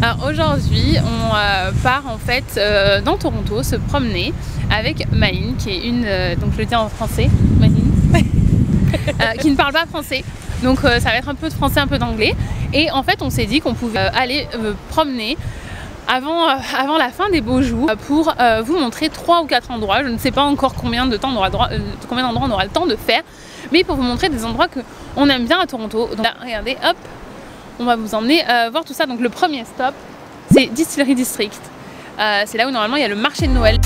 Alors aujourd'hui, on part en fait dans Toronto se promener avec Maline, qui est une, donc je le dis en français, Maline, qui ne parle pas français. Donc ça va être un peu de français, un peu d'anglais. Et en fait, on s'est dit qu'on pouvait aller promener avant la fin des beaux jours pour vous montrer 3 ou 4 endroits. Je ne sais pas encore combien d'endroits on aura le temps de faire, mais pour vous montrer des endroits qu'on aime bien à Toronto. Donc là, regardez, hop, on va vous emmener voir tout ça. Donc le premier stop, c'est Distillery District. C'est là où normalement il y a le marché de Noël.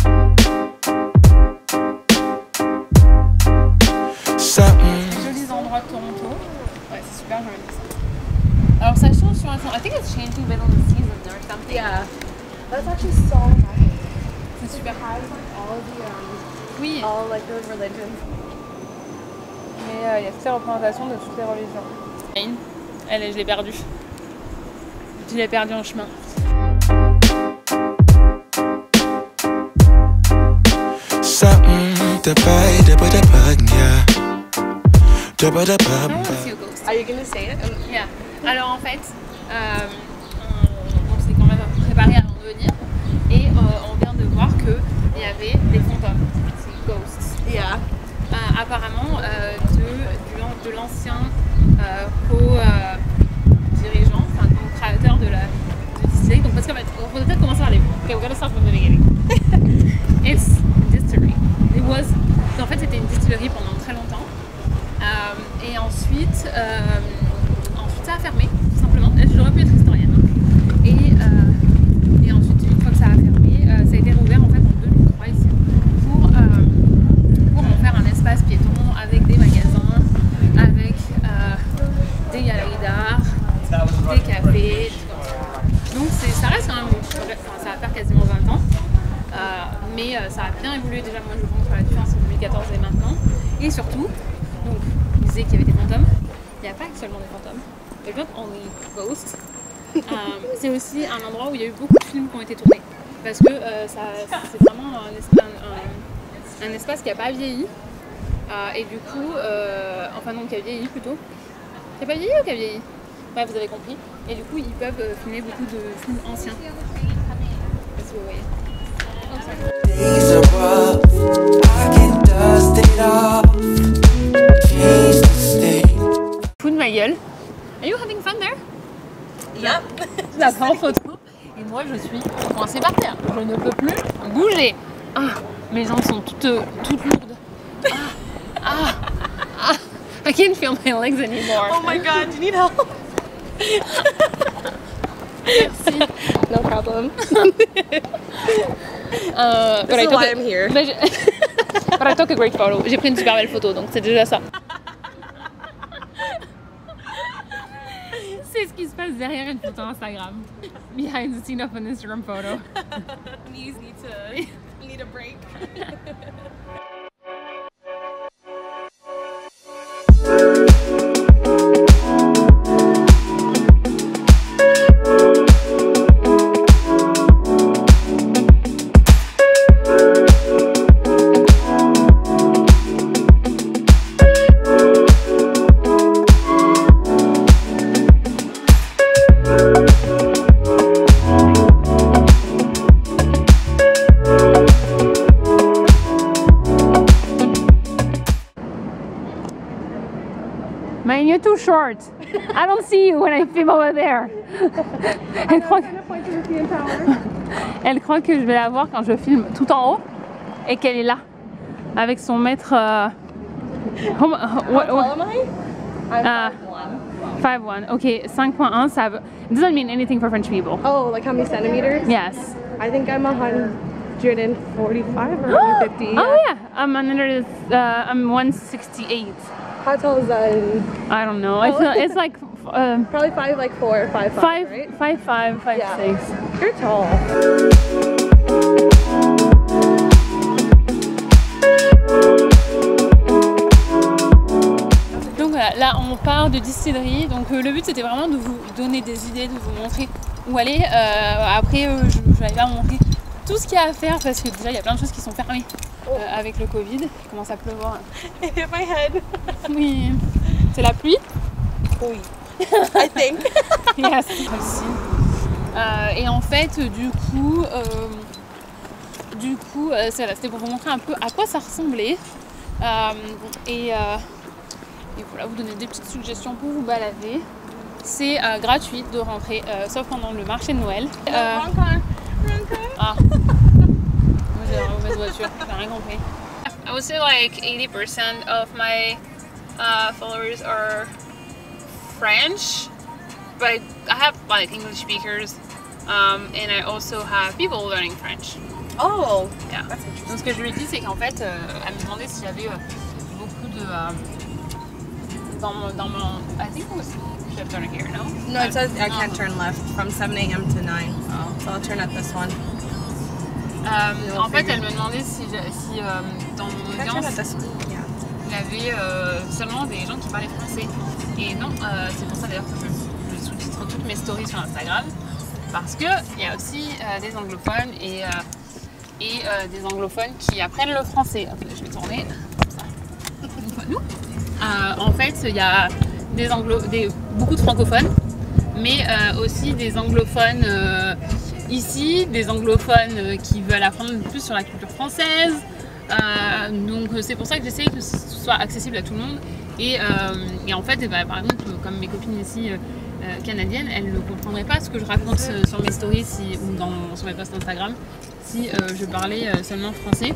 Jolis endroits de Toronto. Ouais, c'est super joli ça. Alors ça change sur un I think it's changing based on the season or something. Yeah, that's actually so nice. C'est super. All the Oui. all like the religions. Mais il y a toutes les représentations de toutes les religions. Je l'ai perdue. Je l'ai perdue en chemin. Are you gonna say it? Yeah. Alors en fait, on s'est quand même préparé avant de venir et on vient de voir qu'il y avait des fantômes, c'est ghosts. Yeah. Apparemment de l'ancien co-dirigeant, enfin créateur de distillery. Donc parce qu'en fait, on peut peut-être commencer par les. Okay, we're gonna start from the beginning. It's distillery. En fait, c'était une distillerie pendant très longtemps. Et ensuite, ça a fermé, tout simplement. J'aurais pu être historienne. Et ensuite, une fois que ça a fermé, ça a été rouvert en fait en 2003 ici pour en faire un espace piéton avec des magasins, avec des galeries d'art, des cafés, tout comme ça. Donc ça reste quand même, ça va faire quasiment 20 ans. Mais ça a bien évolué déjà. Moi, je pense sur la différence entre 2014 et maintenant. Et surtout, donc, je disais qu'il y avait des fantômes. Il n'y a pas actuellement des fantômes. There's not only ghosts. C'est aussi un endroit où il y a eu beaucoup de films qui ont été tournés. Parce que c'est vraiment un espace qui n'a pas vieilli. Et du coup, enfin non, qui a vieilli plutôt. Qui n'a pas vieilli ou qui a vieilli? Ouais, vous avez compris. Et du coup, ils peuvent filmer beaucoup de films anciens. Si vous voyez. Fous de ma gueule. Are you having fun there? Yep. La prends en photo. Et moi je suis coincée par terre. Je ne peux plus bouger. Ah, mes jambes sont toutes lourdes. I can't feel my legs anymore. Oh my god, do you need help? Merci. No problem. But This is why I'm here. But I took a great photo. J'ai pris une super belle photo, donc c'est déjà ça. C'est ce qui se passe derrière une photo Instagram. Behind the scene of an Instagram photo. Knees need a break. Man, you're too short. I don't see you when I film over there. Elle croit que je vais la voir quand je filme tout en haut et qu'elle est là avec son mètre. How tall am I? I'm 5'1". 5'1". Ok, 5.1. Ça doesn't mean anything for French people. Oh, like how many centimeters? Yes. I think I'm 145 or 150. Oh yeah, I'm 168. How tall is that? I don't know. It's like Probably 5, like 4 or 5'5", right? 5'5", 5'6". Yeah. You're tall. Donc voilà, là on part de distillerie. Donc le but c'était vraiment de vous donner des idées, de vous montrer où aller. Après je vais pas vous montrer tout ce qu'il y a à faire parce que déjà il y a plein de choses qui sont fermées avec le Covid. Il commence à pleuvoir. It hit my head. Oui. C'est la pluie? Oui. I think. Yes. Ici, Et en fait, du coup, c'était pour vous montrer un peu à quoi ça ressemblait. Et voilà, vous donner des petites suggestions pour vous balader. C'est gratuit de rentrer, sauf pendant le marché de Noël. Ah, moi j'ai la mauvaise voiture, j'ai rien compris. I would say like 80% of my followers are French, but I have like English speakers, and I also have people learning French. Oh, Yeah. that's interesting. Donc ce que je lui ai dit, c'est qu'en fait, elle me demandait si j'avais beaucoup de dans mon I think it was should have turned here, no? No, it says I can't turn left from 7 a.m. to 9. Oh. So I'll turn at this one. En fait, elle me demandait si dans mon Can I turn at audience, this one? Yeah. il y avait seulement des gens qui parlaient français. Et non, c'est pour ça d'ailleurs que je sous-titre toutes mes stories sur Instagram. Parce qu'il y a aussi des anglophones et des anglophones qui apprennent le français. Ok, je vais tourner comme ça. Une fois nous. En fait, il y a beaucoup de francophones, mais aussi des anglophones ici, des anglophones qui veulent apprendre plus sur la culture française. Donc c'est pour ça que j'essaye que ce soit accessible à tout le monde. Et en fait, par exemple, comme mes copines ici canadiennes, elles ne comprendraient pas ce que je raconte sur mes stories ou sur mes posts Instagram si je parlais seulement français.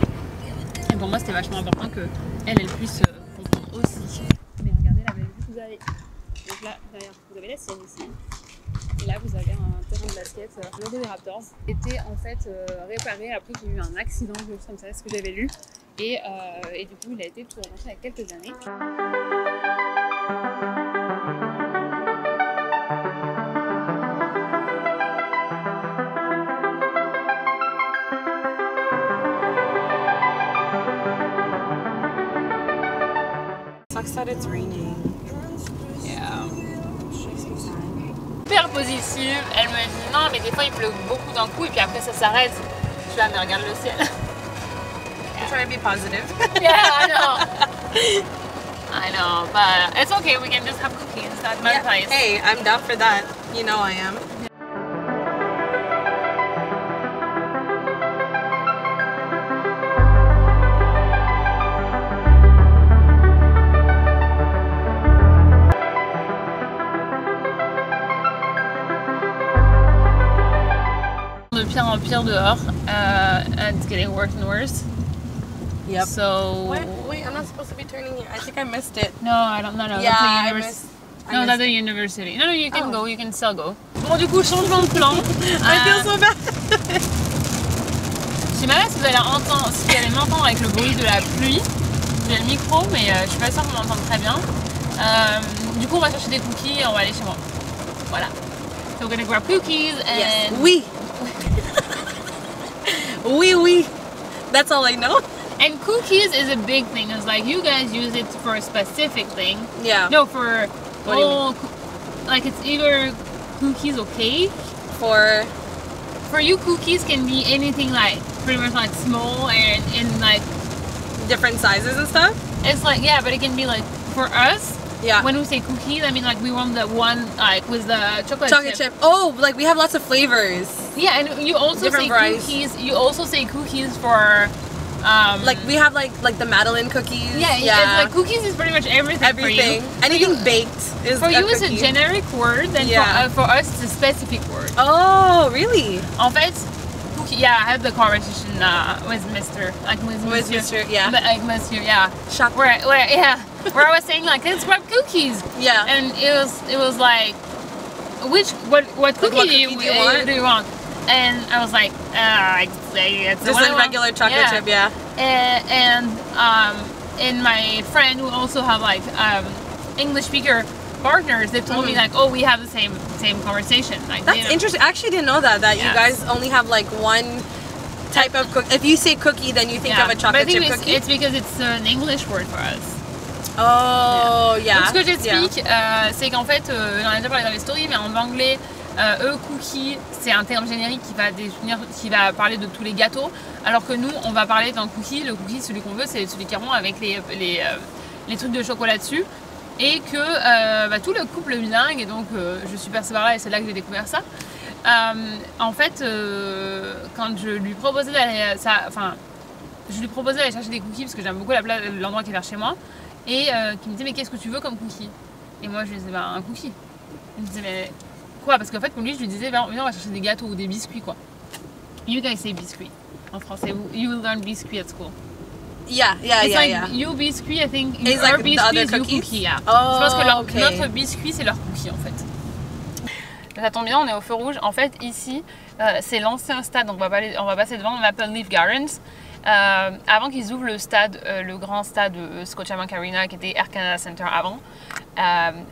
Et pour moi, c'était vachement important qu'elles puissent comprendre aussi. Mais regardez la belle vue que vous avez. Donc là, derrière, vous avez la Sienne ici. Et là, vous avez un terrain de basket, le logo des Raptors. Était en fait réparé après qu'il y a eu un accident, quelque chose comme ça, ce que j'avais lu. Et du coup, il a été tout remonté il y a quelques années. Sucks that it's raining. Yeah. Super positive, elle me dit non mais des fois il pleut beaucoup d'un coup et puis après ça s'arrête. Je suis là mais regarde le ciel. I'm trying to be positive. Yeah, I know. I know, but it's okay, we can just have cookies at my place. Hey, I'm down for that. You know I am. De pire en pire dehors, and it's getting worse and worse. Yep. So Wait, I'm not supposed to be turning here. I think I missed it. no, I don't know. Yeah, That's the I university. missed No, that's the university. No, you can Oh. go. You can still go. Bon, du coup, changement de plan. I feel so bad. Je sais même pas si vous allez entendre, si vous allez m'entendre avec le bruit de la pluie. J'ai le micro, mais je suis pas sûre qu'on m'entende très bien. Du coup, on va chercher des cookies et on va aller chez moi. Voilà. So we're gonna grab cookies and Yes. Oui. Oui. That's all I know. and cookies is a big thing. It's like you guys use it for a specific thing. Yeah. No, for What do you all like it's either cookies or cake. For you, cookies can be anything like pretty much like small and in like different sizes and stuff. it's like yeah, but it can be like for us. Yeah. When we say cookies, I mean like we want the one like with the chocolate chip. Oh, like we have lots of flavors. Yeah, and you also Different say varieties. cookies. You also say cookies for Like we have like the Madeline cookies. yeah. It's like cookies is pretty much everything. everything. For you. Anything baked is For a you, it's a cookie. generic word, and Yeah. for us, it's a specific word. Oh, really? En fait, cookie. Yeah, I had the conversation with Mr. Like with With Monsieur. Mr. Yeah. But, like Monsieur, yeah. Shock. Where I was saying like let's grab cookies. Yeah. And it was like, what cookie, what do you want? And I was like, I'd say it's the Just one I a want. regular chocolate chip, yeah. And my friend who also have like English speaker partners, they told me like, oh, we have the same conversation. Like That's interesting. I actually didn't know that Yes. you guys only have like one type of cookie. If you say cookie, then you think of a But I chocolate think chip cookie. it's because it's an English word for us. Oh, yeah. Donc ce que j'explique, c'est qu'en fait, j'en ai déjà parlé dans les stories, mais en anglais, cookie, c'est un terme générique qui va parler de tous les gâteaux, alors que nous, on va parler d'un cookie. Le cookie, celui qu'on veut, c'est celui qui rond avec les trucs de chocolat dessus. Et que tout le couple bilingue, et donc je suis passée par là et c'est là que j'ai découvert ça, En fait, quand je lui proposais d'aller, je lui proposais d'aller chercher des cookies parce que j'aime beaucoup l'endroit qui est vers chez moi, et qui me disait mais qu'est-ce que tu veux comme cookie? Et moi je lui disais bah un cookie. Il me disait mais quoi? Parce qu'en fait pour lui je lui disais viens on va chercher des gâteaux ou des biscuits quoi. You guys say biscuit en français. You will learn biscuit at school. Yeah. You biscuit, I think. It's Our like biscuit is the other you cookies? cookie, yeah. Oh, Je pense que okay. notre biscuit c'est leur cookie en fait. Ça tombe bien, on est au feu rouge. En fait, ici, c'est l'ancien stade, donc on va passer devant Maple Leaf Gardens. Avant qu'ils ouvrent le stade, le grand stade Scotiabank Arena, qui était Air Canada Centre avant,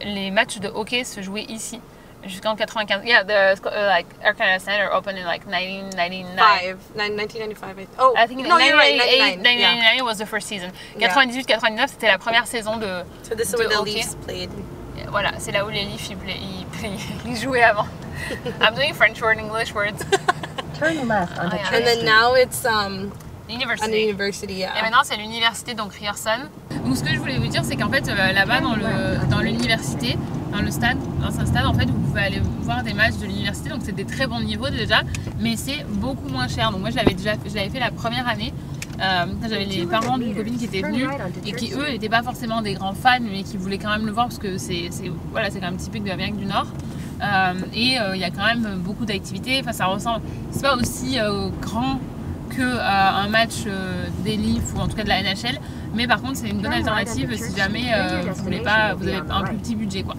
les matchs de hockey se jouaient ici jusqu'en 95. Yeah, like Air Canada Centre opened in like 1999. 1995. I think no, you're right. 1999 was the first season. 98-99, c'était la première saison de So this is where the hockey. Leafs played. Voilà, c'est là où les Leafs ils jouaient avant. I'm doing French word, English words. Turn left onto yeah. Church And then Street. now it's University. an university, Et yeah. maintenant c'est l'université donc Ryerson. Donc ce que je voulais vous dire c'est qu'en fait là-bas dans l'université, dans le stade, l'ancien stade en fait vous pouvez aller voir des matchs de l'université donc c'est des très bons niveaux déjà mais c'est beaucoup moins cher. Donc moi je l'avais fait la première année. J'avais les parents d'une copine qui étaient venus et qui eux n'étaient pas forcément des grands fans mais qui voulaient quand même le voir parce que c'est quand même typique de l'Amérique du Nord. Il y a quand même beaucoup d'activités. Enfin ça ressemble, c'est pas aussi grand que un match des Leafs ou en tout cas de la NHL, mais par contre c'est une bonne alternative si jamais vous avez un plus petit budget quoi.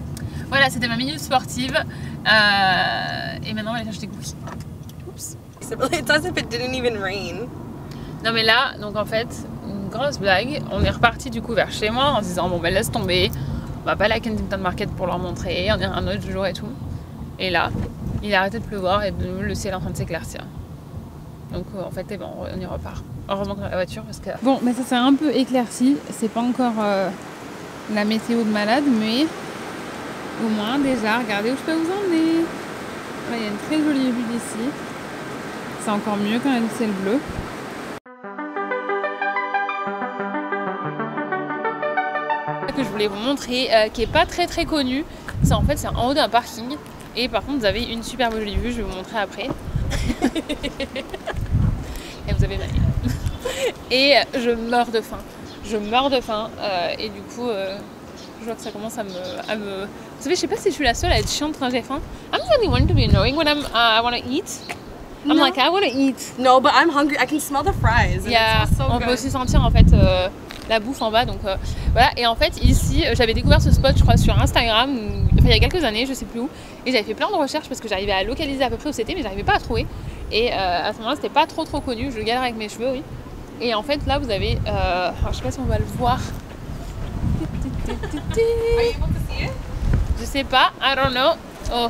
Voilà, c'était ma minute sportive et maintenant on va aller chercher des cookies. Oups. It does if it didn't even rain. Non mais là, donc en fait, une grosse blague, on est reparti du coup vers chez moi en se disant bon ben laisse tomber, on va pas aller à Kensington Market pour leur montrer, on ira un autre jour et tout. Et là, il a arrêté de pleuvoir et le ciel est en train de s'éclaircir. Donc en fait, on y repart. Heureusement qu'on a la voiture parce que... Bon, mais ça s'est un peu éclairci, c'est pas encore la météo de malade, mais au moins déjà, regardez où je peux vous emmener. Là, il y a une très jolie vue d'ici. C'est encore mieux quand il y a le ciel bleu. Que je voulais vous montrer, qui est pas très connu, c'est en fait c'est en haut d'un parking et par contre vous avez une super jolie vue, je vais vous montrer après. Et vous avez ma vie. Et je meurs de faim et du coup je vois que ça commence à me... Vous savez, je sais pas si je suis la seule à être chiante quand j'ai faim. I'm the only one to be annoying when I want to eat. I'm like I want to eat. No, but I'm hungry. I can smell the fries. And Yeah, it smells so on good. peut aussi sentir en fait la bouffe en bas, donc voilà. Et en fait ici j'avais découvert ce spot je crois sur Instagram il y a quelques années, je sais plus où, et j'avais fait plein de recherches parce que j'arrivais à localiser à peu près où c'était mais j'arrivais pas à trouver, et à ce moment là c'était pas trop connu, je galère avec mes cheveux, oui. Et en fait là vous avez alors, je sais pas si on va le voir. Are you able to see it? Je sais pas, I don't know. Oh.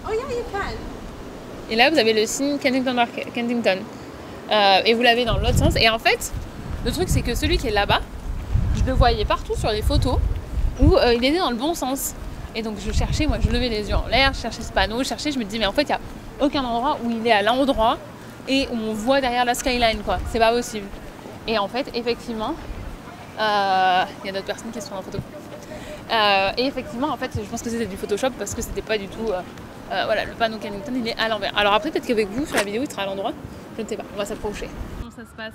Oh yeah, you can. Et là vous avez le signe Kensington. Et vous l'avez dans l'autre sens. Et en fait, le truc c'est que celui qui est là-bas, je le voyais partout sur les photos où il était dans le bon sens. Et donc je cherchais, moi je levais les yeux en l'air, je cherchais ce panneau, je me dis mais en fait il n'y a aucun endroit où il est à l'endroit et où on voit derrière la skyline quoi. C'est pas possible. Et en fait, effectivement, il y a d'autres personnes qui se prennent en photo. Et effectivement, en fait, je pense que c'était du Photoshop parce que c'était pas du tout... voilà, le panneau Kensington, il est à l'envers. Alors après, peut-être qu'avec vous, sur la vidéo, il sera à l'endroit. Je ne sais pas, on va s'approcher. Comment ça se passe?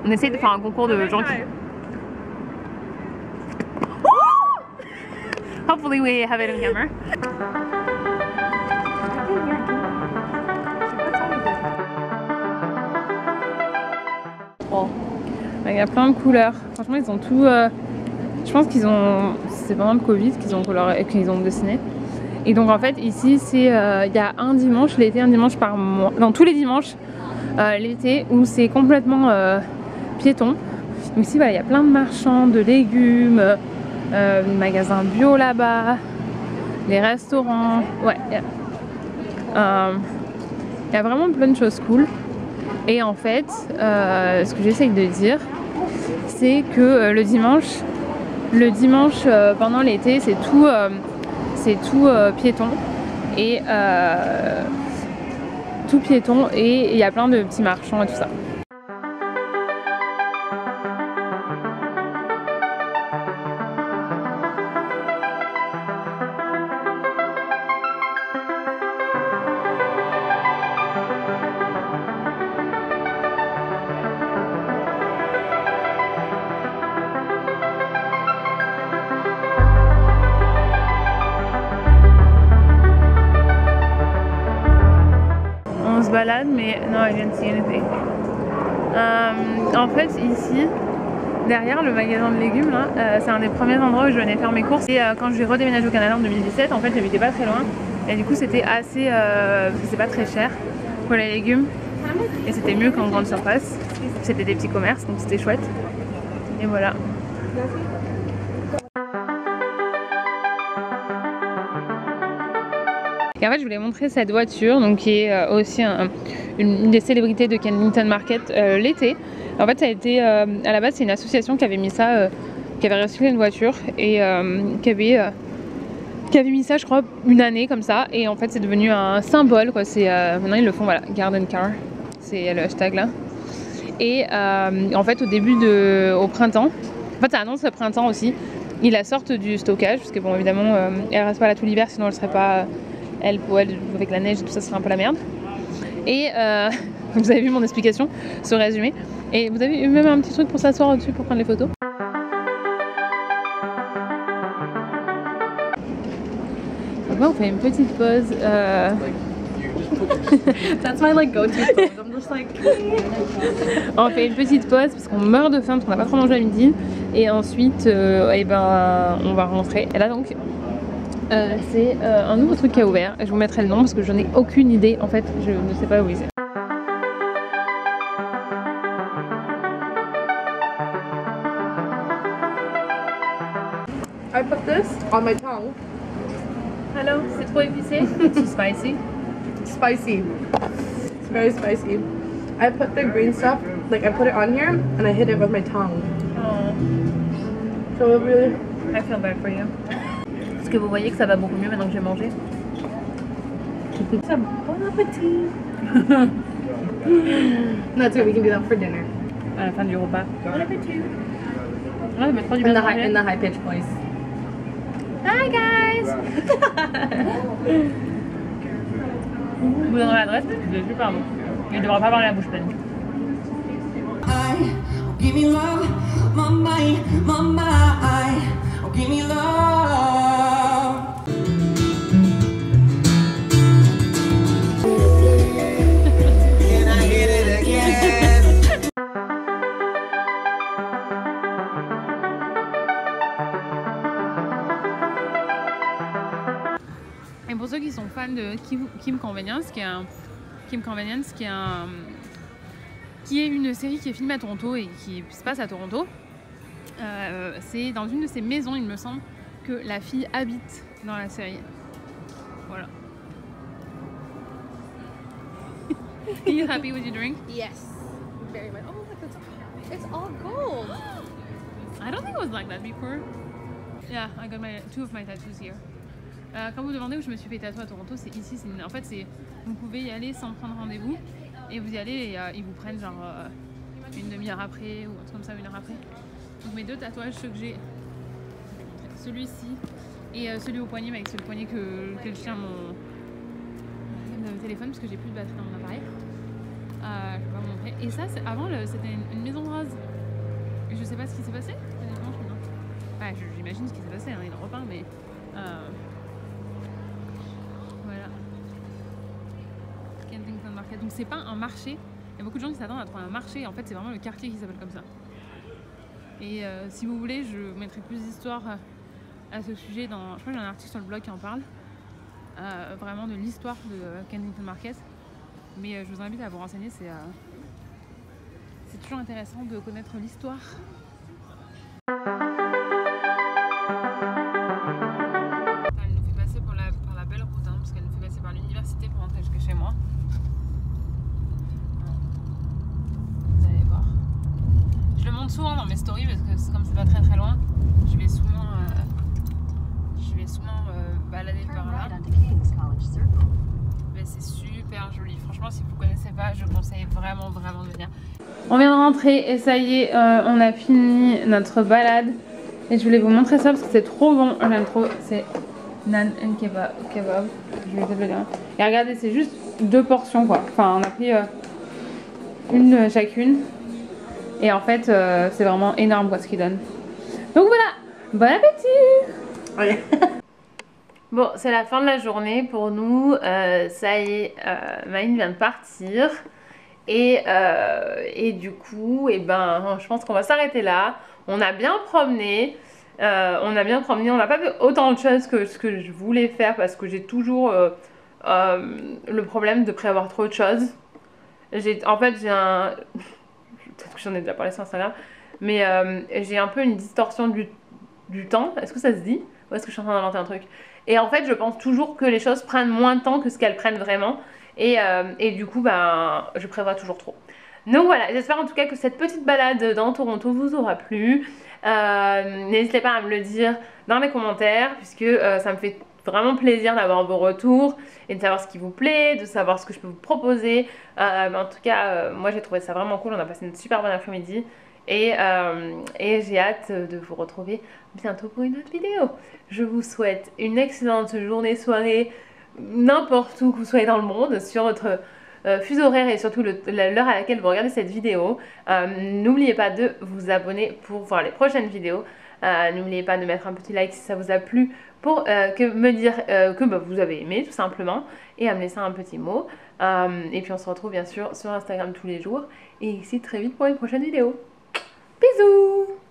On essaye de faire un concours de gens qui... Hopefully we have it in camera. Bon. Il y a plein de couleurs. Franchement, ils ont tout... Je pense qu'ils ont... C'est pendant le Covid qu'ils ont dessiné. Et donc en fait, ici, c'est... Il y a un dimanche, l'été, un dimanche par mois. Non, tous les dimanches, l'été, où c'est complètement piéton. Donc ici, voilà, il y a plein de marchands, de légumes... magasins bio là-bas, les restaurants, ouais, il y a vraiment plein de choses cool. Et en fait, ce que j'essaye de dire, c'est que le dimanche pendant l'été, c'est c'est tout piéton et il y a plein de petits marchands et tout ça. On se balade, mais non, I didn't see anything. En fait, ici, derrière le magasin de légumes, là, c'est un des premiers endroits où je venais faire mes courses. Et quand j'ai redéménagé au Canada en 2017, en fait, j'habitais pas très loin. Et du coup, c'était assez. C'est pas très cher pour les légumes. Et c'était mieux qu'en grande surface. C'était des petits commerces, donc c'était chouette. Et voilà. Et en fait, je voulais montrer cette voiture, donc qui est aussi une des célébrités de Kensington Market l'été. En fait, ça a été à la base, c'est une association qui avait mis ça, qui avait recyclé une voiture et qui avait mis ça, je crois, une année comme ça. Et en fait, c'est devenu un symbole, quoi. C'est maintenant ils le font, voilà, Garden Car, c'est le hashtag là. Et en fait, au printemps, en fait, ça annonce le printemps aussi. Ils la sortent du stockage, parce que bon, évidemment, elle reste pas là tout l'hiver, sinon elle serait pas. Elle, avec la neige et tout ça, serait un peu la merde. Et vous avez vu mon explication, ce résumé. Et vous avez eu même un petit truc pour s'asseoir au-dessus pour prendre les photos. Donc là, on fait une petite pause. That's my like go-to pose. I'm just like. On fait une petite pause parce qu'on meurt de faim, parce qu'on n'a pas trop mangé à midi. Et ensuite, on va rentrer. Et là donc. C'est un nouveau truc qui a ouvert. Je vous mettrai le nom parce que je n'ai aucune idée. En fait, je ne sais pas où c'est. I put this on my tongue. Hello, c'est trop épicé? Too spicy? Spicy. It's very spicy. I put the green stuff, like I put it on here and I hit it with my tongue. Oh. So it really. I feel bad for you. Est-ce que vous voyez que ça va beaucoup mieux maintenant que j'ai mangé? Bon appétit. That's good, we can do that for dinner. À la fin du repas. Bon appétit. Ouais, mais trop du In bien the high pitched voice. Hi guys! Vous donnerez l'adresse parce que c'est super bon. Il ne devra pas avoir la bouche pleine. Give me love, my mind, oh, give me love. Can I hit it again? Et pour ceux qui sont fans de Kim Convenience, qui est une série qui est filmée à Toronto et qui se passe à Toronto, c'est dans une de ces maisons, il me semble, que la fille habite dans la série. Voilà. Are you happy with your drink? Yes. Very much. Oh, look, it's all gold. I don't think it was like that before. Yeah, I got two of my tattoos here. Quand vous demandez où je me suis fait tatouer à Toronto, c'est ici. En fait, vous pouvez y aller sans prendre rendez-vous et vous y allez et ils vous prennent genre une demi-heure après ou un truc comme ça, 1 heure après. Donc mes 2 tatouages, ceux que j'ai, celui-ci et celui au poignet, mais avec le poignet que je tiens mon téléphone parce que j'ai plus de batterie dans mon appareil. Je vais pas vous montrer. Et ça, avant, c'était une maison rose. Je sais pas ce qui s'est passé. Ouais, j'imagine ce qui s'est passé. Hein, il en repeint, mais voilà. Kensington Market. Donc c'est pas un marché. Il y a beaucoup de gens qui s'attendent à trouver un marché. En fait, c'est vraiment le quartier qui s'appelle comme ça. Et si vous voulez, je mettrai plus d'histoire à ce sujet. Je crois que j'ai un article sur le blog qui en parle. Vraiment de l'histoire de Kensington Market. Mais je vous invite à vous renseigner. C'est toujours intéressant de connaître l'histoire. Elle nous fait passer par la belle route, hein, parce qu'elle nous fait passer par l'université pour rentrer jusque chez moi. Vous allez voir. Je le montre souvent dans mes stories parce que comme c'est pas très très loin, je vais souvent balader par là. Mais c'est super joli. Franchement, si vous ne connaissez pas, je conseille vraiment de venir. On vient de rentrer et ça y est, on a fini notre balade. Et je voulais vous montrer ça parce que c'est trop bon. J'aime trop. C'est Nan and Kebab. Je vais vous le dire. Et regardez, c'est juste 2 portions quoi. Enfin, on a pris une chacune. Et en fait, c'est vraiment énorme quoi ce qu'ils donnent. Donc voilà, bon appétit. Ouais. Bon, c'est la fin de la journée pour nous. Ça y est, Maïn vient de partir. Et du coup, eh ben, je pense qu'on va s'arrêter là. On a bien promené. On n'a pas fait autant de choses que ce que je voulais faire parce que j'ai toujours le problème de prévoir trop de choses. En fait, j'ai un... Peut-être que j'en ai déjà parlé sur Instagram. Mais j'ai un peu une distorsion du temps. Est-ce que ça se dit? Ou est-ce que je suis en train d'inventer un truc? Et en fait, je pense toujours que les choses prennent moins de temps que ce qu'elles prennent vraiment. Et du coup, ben, je prévois toujours trop. Donc voilà, j'espère en tout cas que cette petite balade dans Toronto vous aura plu. N'hésitez pas à me le dire dans les commentaires, puisque ça me fait vraiment plaisir d'avoir vos retours et de savoir ce qui vous plaît, de savoir ce que je peux vous proposer. En tout cas, moi j'ai trouvé ça vraiment cool. On a passé une super bonne après-midi. Et j'ai hâte de vous retrouver bientôt pour une autre vidéo. Je vous souhaite une excellente journée, soirée, n'importe où que vous soyez dans le monde, sur votre fuseau horaire et surtout l'heure à laquelle vous regardez cette vidéo. N'oubliez pas de vous abonner pour voir les prochaines vidéos. N'oubliez pas de mettre un petit like si ça vous a plu pour me dire que bah, vous avez aimé tout simplement et à me laisser un petit mot. Et puis on se retrouve bien sûr sur Instagram tous les jours et ici très vite pour une prochaine vidéo. Bisous!